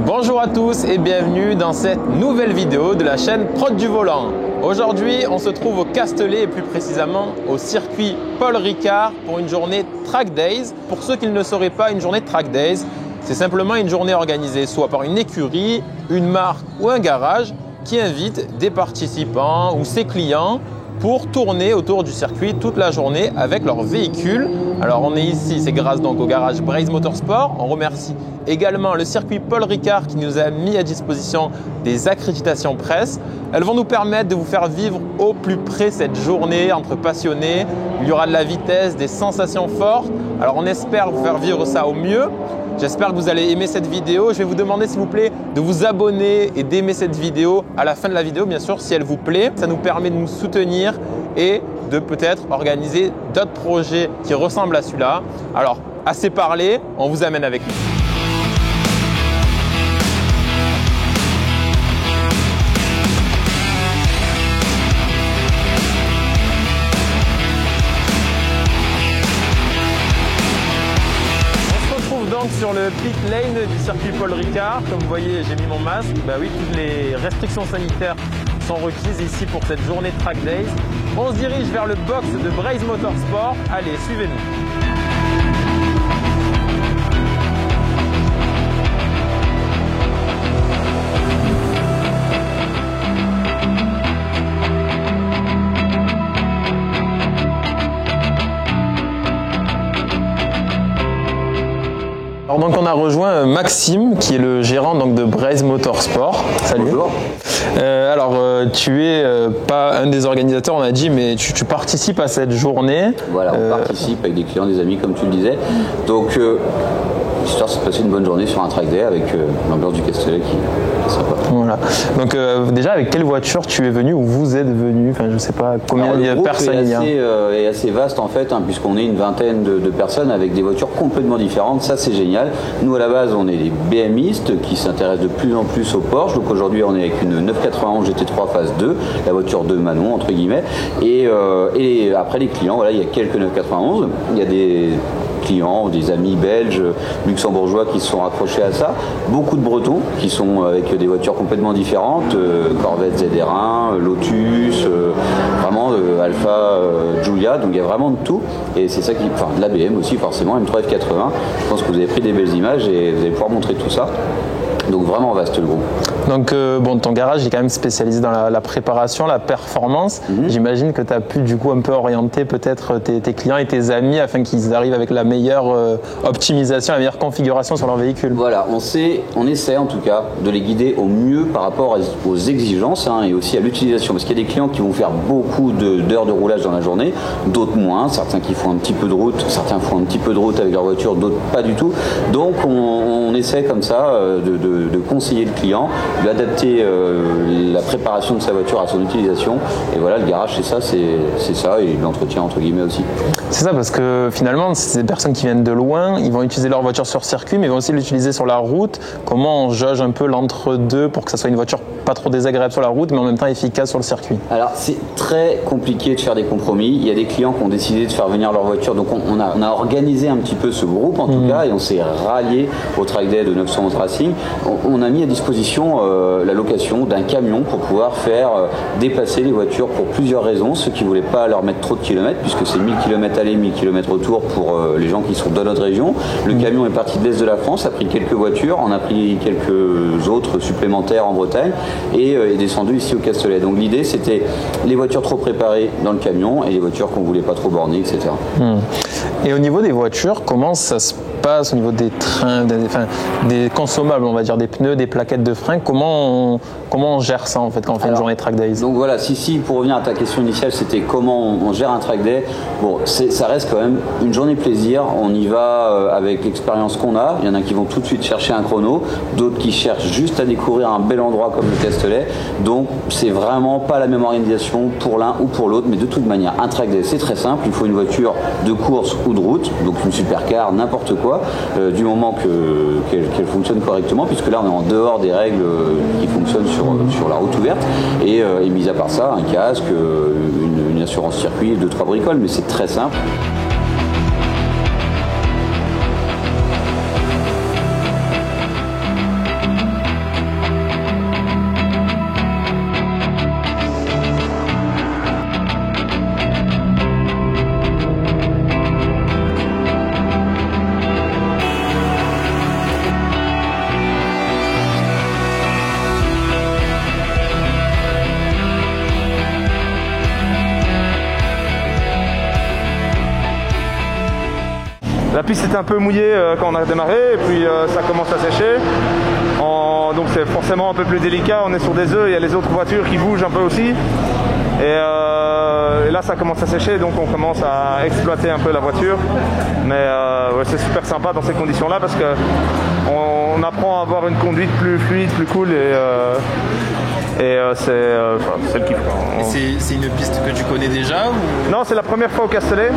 Bonjour à tous et bienvenue dans cette nouvelle vidéo de la chaîne Prod du Volant. Aujourd'hui, on se trouve au Castellet et plus précisément au circuit Paul Ricard pour une journée Track Days. Pour ceux qui ne le sauraient pas, une journée Track Days, c'est simplement une journée organisée soit par une écurie, une marque ou un garage qui invite des participants ou ses clients pour tourner autour du circuit toute la journée avec leur véhicule. Alors on est ici, c'est grâce donc au garage Braze Motorsport. On remercie également le circuit Paul Ricard qui nous a mis à disposition des accréditations presse. Elles vont nous permettre de vous faire vivre au plus près cette journée entre passionnés. Il y aura de la vitesse, des sensations fortes. Alors on espère vous faire vivre ça au mieux. J'espère que vous allez aimer cette vidéo. Je vais vous demander s'il vous plaît de vous abonner et d'aimer cette vidéo à la fin de la vidéo, bien sûr, si elle vous plaît. Ça nous permet de nous soutenir et de peut-être organiser d'autres projets qui ressemblent à celui-là. Alors, assez parlé, on vous amène avec nous. Sur le pit lane du circuit Paul Ricard, comme vous voyez, j'ai mis mon masque. Bah oui, toutes les restrictions sanitaires sont requises ici pour cette journée Track Days. On se dirige vers le box de Braze Motorsport. Allez, suivez-nous. Alors donc on a rejoint Maxime qui est le gérant donc de Braze Motorsport. Salut. Bonjour. Tu es pas un des organisateurs, on a dit, mais tu participes à cette journée. Voilà, on participe avec des clients, des amis comme tu le disais. Donc l'histoire c'est de passer une bonne journée sur un track day avec l'ambiance du Castellet qui est sympa. Voilà. Donc déjà avec quelle voiture tu es venu ou vous êtes venu? Enfin je sais pas combien de personnes il y a. Est assez vaste en fait, hein, puisqu'on est une vingtaine de personnes avec des voitures complètement différentes. Ça c'est génial. Nous à la base on est des BMistes qui s'intéressent de plus en plus au Porsche. Donc aujourd'hui on est avec une 991 GT3 phase 2, la voiture de Manon entre guillemets. Et après les clients, voilà, il y a quelques 991. Il y a des clients, des amis belges, luxembourgeois qui se sont raccrochés à ça. Beaucoup de Bretons qui sont avec des voitures complètement différentes, Corvette ZR1, Lotus, vraiment Alfa, Giulia, donc il y a vraiment de tout. Et c'est ça qui, enfin de la BM aussi forcément, M3 F80. Je pense que vous avez pris des belles images et vous allez pouvoir montrer tout ça. Donc vraiment vaste le groupe. Donc bon, ton garage est quand même spécialisé dans la préparation, la performance. J'imagine que tu as pu du coup un peu orienter peut-être tes clients et tes amis afin qu'ils arrivent avec la meilleure optimisation, la meilleure configuration sur leur véhicule. Voilà, on essaie en tout cas de les guider au mieux par rapport aux exigences et aussi à l'utilisation. Parce qu'il y a des clients qui vont faire beaucoup d'heures de roulage dans la journée, d'autres moins, certains qui font un petit peu de route, certains font un petit peu de route avec leur voiture, d'autres pas du tout. Donc on essaie comme ça de conseiller le client, d'adapter la préparation de sa voiture à son utilisation. Et voilà, le garage c'est ça, et l'entretien entre guillemets aussi. C'est ça, parce que finalement c'est des personnes qui viennent de loin, ils vont utiliser leur voiture sur circuit mais ils vont aussi l'utiliser sur la route. Comment on jauge un peu l'entre-deux pour que ça soit une voiture pas trop désagréable sur la route mais en même temps efficace sur le circuit? Alors c'est très compliqué de faire des compromis. Il y a des clients qui ont décidé de faire venir leur voiture, donc on a organisé un petit peu ce groupe en tout cas, et on s'est rallié au Track Day de 911 Racing. On a mis à disposition la location d'un camion pour pouvoir faire déplacer les voitures pour plusieurs raisons. Ceux qui ne voulaient pas leur mettre trop de kilomètres, puisque c'est 1000 km aller, 1000 km retour pour les gens qui sont dans notre région. Le camion est parti de l'Est de la France, a pris quelques voitures, en a pris quelques autres supplémentaires en Bretagne et est descendu ici au Castellet. Donc l'idée c'était les voitures trop préparées dans le camion et les voitures qu'on ne voulait pas trop borner, etc. Et au niveau des voitures, comment ça se passe, au niveau des trains, des consommables, on va dire, des pneus, des plaquettes de frein, comment on gère ça en fait quand on fait une journée track days? Donc voilà, si pour revenir à ta question initiale, c'était comment on gère un track day. Bon, ça reste quand même une journée plaisir. On y va avec l'expérience qu'on a. Il y en a qui vont tout de suite chercher un chrono, d'autres qui cherchent juste à découvrir un bel endroit comme le Castellet. Donc c'est vraiment pas la même organisation pour l'un ou pour l'autre, mais de toute manière, un track day c'est très simple. Il faut une voiture de course ou de route, donc une supercar, n'importe quoi, du moment qu'elle fonctionne correctement, puisque là on est en dehors des règles qui fonctionnent sur la route ouverte, et mis à part ça, un casque, une assurance circuit, 2-3 bricoles, mais c'est très simple. La piste était un peu mouillée quand on a démarré, et puis ça commence à sécher. Donc c'est forcément un peu plus délicat, on est sur des œufs, il y a les autres voitures qui bougent un peu aussi. Et là ça commence à sécher, donc on commence à exploiter un peu la voiture. Mais ouais, c'est super sympa dans ces conditions-là, parce qu'on apprend à avoir une conduite plus fluide, plus cool. C'est le kiff. C'est une piste que tu connais déjà ou... Non, c'est la première fois au Castellet.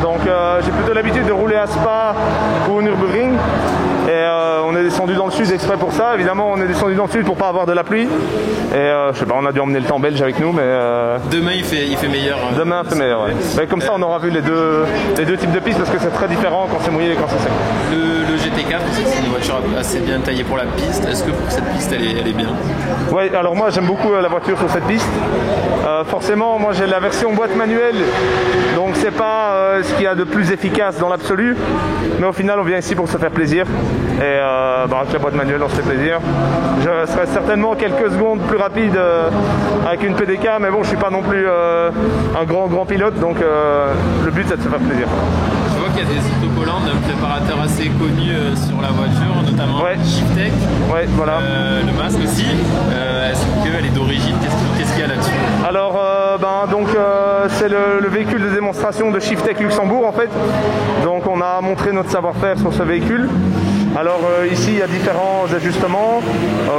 Donc j'ai plutôt l'habitude de rouler à Spa ou au Nürburgring. Et on est descendu dans le sud exprès pour ça. Évidemment, on est descendu dans le sud pour pas avoir de la pluie. Et je sais pas, on a dû emmener le temps belge avec nous, mais... Demain, il fait meilleur. Demain, il fait meilleur, ouais. Mais comme ça, on aura vu les deux types de pistes, parce que c'est très différent quand c'est mouillé et quand c'est sec. Le GT4, c'est une voiture assez bien taillée pour la piste. Est-ce que pour cette piste, elle est bien? Ouais, alors moi, j'aime beaucoup la voiture sur cette piste. Forcément, moi, j'ai la version boîte manuelle, donc c'est pas ce qu'il y a de plus efficace dans l'absolu. Mais au final, on vient ici pour se faire plaisir. Et avec la boîte manuelle, on se fait plaisir. Je serai certainement quelques secondes plus rapide avec une PDK, mais bon, je suis pas non plus un grand pilote, donc le but c'est de se faire plaisir. Je vois qu'il y a des autocollants d'un préparateur assez connu sur la voiture, notamment Shiftech. Ouais, voilà. Le masque aussi. Est-ce qu'elle est d'origine? Qu'est-ce qu'il y a là-dessus? Alors, c'est le véhicule de démonstration de Shiftech Luxembourg en fait. Donc on a montré notre savoir-faire sur ce véhicule. Alors ici il y a différents ajustements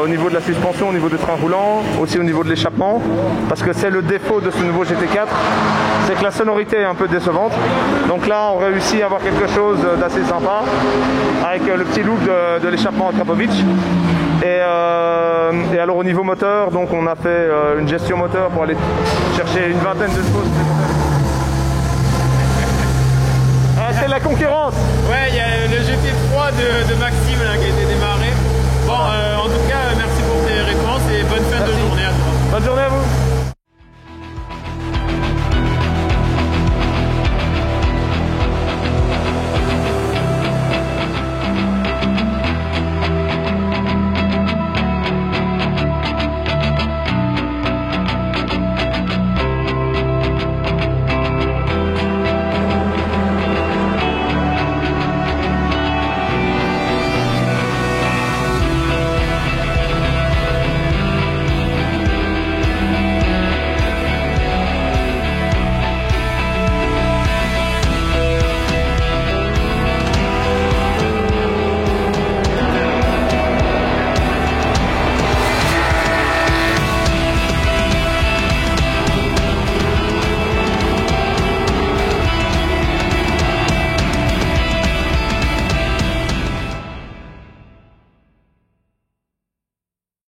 au niveau de la suspension, au niveau du train roulant, aussi au niveau de l'échappement, parce que c'est le défaut de ce nouveau GT4, c'est que la sonorité est un peu décevante. Donc là on réussit à avoir quelque chose d'assez sympa avec le petit look de l'échappement Akrapovic. Et alors au niveau moteur, donc on a fait une gestion moteur pour aller chercher une vingtaine de choses. C'est la concurrence. Ouais, il y a le GT3 de Maxime là, qui a été démarré. Bon, en tout cas, merci pour tes réponses et bonne fin de journée à toi. Bonne journée à vous.